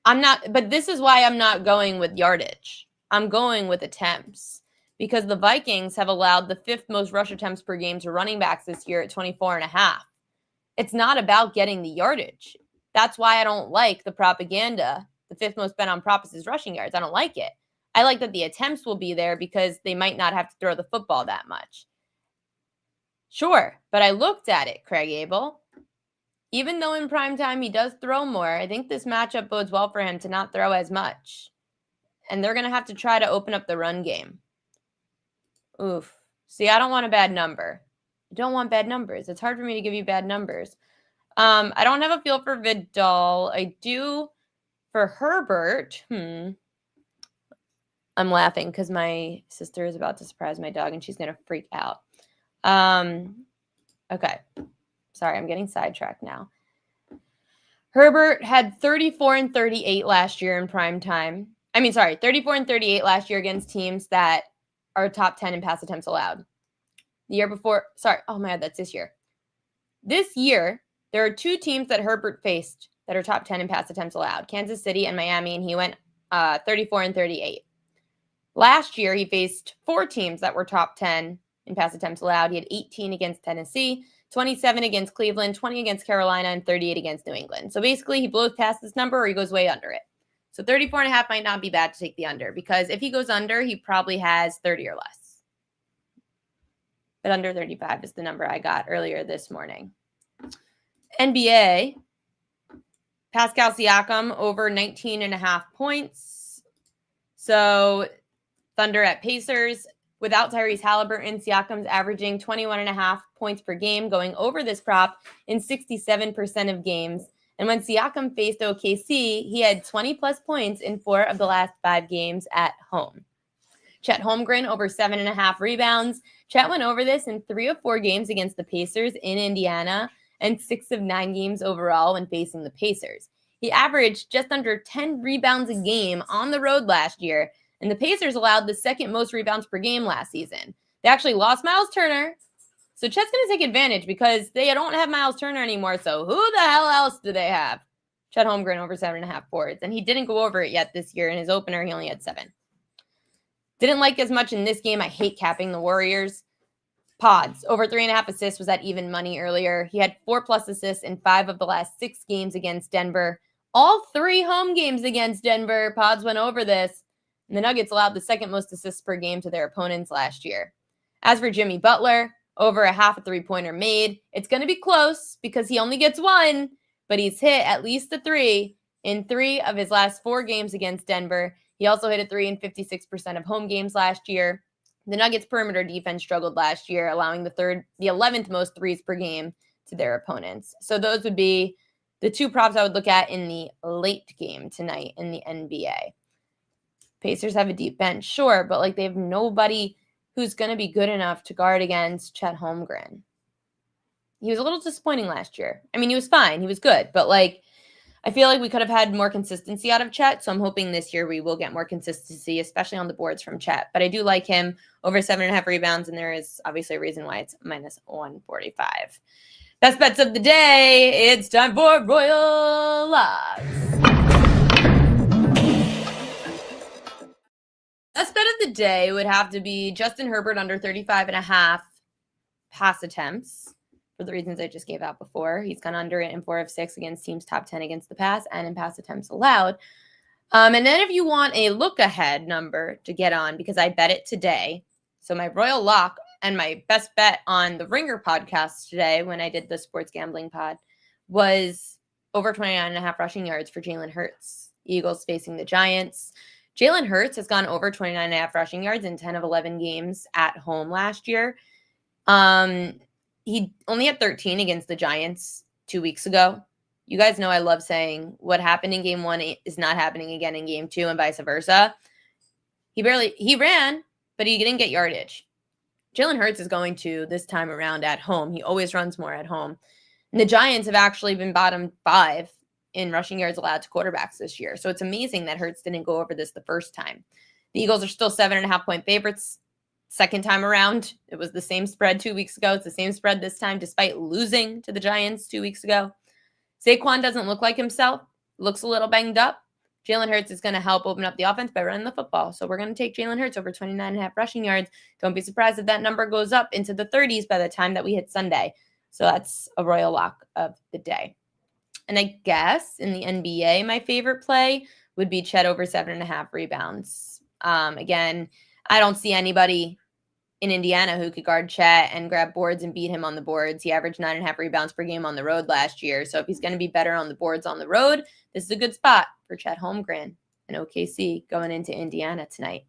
But this is why I'm not going with yardage. I'm going with attempts, because the Vikings have allowed the 5th most rush attempts per game to running backs this year at 24.5. It's not about getting the yardage. That's why I don't like the propaganda. The 5th most bet on prop is rushing yards. I don't like it. I like that the attempts will be there because they might not have to throw the football that much. Sure, but I looked at it, Craig Abel. Even though in prime time he does throw more, I think this matchup bodes well for him to not throw as much. And they're going to have to try to open up the run game. Oof. See, I don't want a bad number. I don't want bad numbers. It's hard for me to give you bad numbers. I don't have a feel for Vidal. I do for Herbert. I'm laughing because my sister is about to surprise my dog and she's going to freak out. Okay. Sorry, I'm getting sidetracked now. Herbert had 34 and 38 last year in prime time. 34 and 38 last year against teams that are top 10 in pass attempts allowed. The year before, that's this year. This year, there are 2 teams that Herbert faced that are top 10 in pass attempts allowed, Kansas City and Miami, and he went 34 and 38. Last year, he faced 4 teams that were top 10 in pass attempts allowed. He had 18 against Tennessee, 27 against Cleveland, 20 against Carolina, and 38 against New England. So basically, he blows past this number or he goes way under it. So 34.5 might not be bad to take the under, because if he goes under, he probably has 30 or less. But under 35 is the number I got earlier this morning. NBA, Pascal Siakam over 19.5 points. So Thunder at Pacers. Without Tyrese Halliburton, Siakam's averaging 21.5 points per game, going over this prop in 67% of games. And when Siakam faced OKC, he had 20-plus points in 4 of the last 5 games at home. Chet Holmgren over 7.5 rebounds. Chet went over this in 3 of 4 games against the Pacers in Indiana and 6 of 9 games overall when facing the Pacers. He averaged just under 10 rebounds a game on the road last year, and the Pacers allowed the 2nd most rebounds per game last season. They actually lost Miles Turner, so Chet's going to take advantage because they don't have Miles Turner anymore, so who the hell else do they have? Chet Holmgren over 7.5 boards, and he didn't go over it yet this year. In his opener, he only had 7. Didn't like as much in this game. I hate capping the Warriors. Pods, over 3.5 assists was at even money earlier. He had 4+ assists in 5 of the last 6 games against Denver. All 3 home games against Denver, Pods went over this. And the Nuggets allowed the 2nd most assists per game to their opponents last year. As for Jimmy Butler, over a half a 3-pointer made. It's going to be close because he only gets 1, but he's hit at least a 3 in 3 of his last 4 games against Denver. He also hit a 3 in 56% of home games last year. The Nuggets' perimeter defense struggled last year, allowing the 11th most threes per game to their opponents. So those would be the 2 props I would look at in the late game tonight in the NBA. Pacers have a deep bench, sure, but they have nobody who's going to be good enough to guard against Chet Holmgren. He was a little disappointing last year. He was fine. He was good, but I feel like we could have had more consistency out of Chet, so I'm hoping this year we will get more consistency, especially on the boards from Chet. But I do like him over 7.5 rebounds, and there is obviously a reason why it's minus 145. Best bets of the day. It's time for Royal Locks. Best bet of the day would have to be Justin Herbert under 35.5 pass attempts for the reasons I just gave out before. He's gone under it in 4 of 6 against teams top 10 against the pass and in pass attempts allowed. And then if you want a look-ahead number to get on, because I bet it today, so my Royal Lock and my best bet on the Ringer podcast today when I did the sports gambling pod was over 29.5 rushing yards for Jalen Hurts. Eagles facing the Giants. Jalen Hurts has gone over 29.5 rushing yards in 10 of 11 games at home last year. He only had 13 against the Giants 2 weeks ago. You guys know I love saying what happened in game 1 is not happening again in game 2 and vice versa. He ran, but he didn't get yardage. Jalen Hurts is going to this time around at home. He always runs more at home. And the Giants have actually been bottom 5 in rushing yards allowed to quarterbacks this year. So it's amazing that Hurts didn't go over this the first time. The Eagles are still 7.5-point favorites. Second time around, it was the same spread 2 weeks ago. It's the same spread this time, despite losing to the Giants 2 weeks ago. Saquon doesn't look like himself. Looks a little banged up. Jalen Hurts is going to help open up the offense by running the football. So we're going to take Jalen Hurts over 29.5 rushing yards. Don't be surprised if that number goes up into the 30s by the time that we hit Sunday. So that's a royal lock of the day. And I guess in the NBA, my favorite play would be Chet over 7.5 rebounds. Again, I don't see anybody in Indiana who could guard Chet and grab boards and beat him on the boards. He averaged 9.5 rebounds per game on the road last year. So if he's going to be better on the boards on the road, this is a good spot for Chet Holmgren and OKC going into Indiana tonight.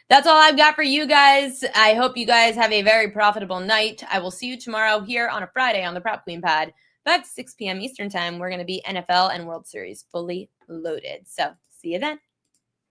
That's all I've got for you guys. I hope you guys have a very profitable night. I will see you tomorrow here on a Friday on the Prop Queen Pod. 5 to 6 p.m. Eastern time, we're going to be NFL and World Series fully loaded. So see you then.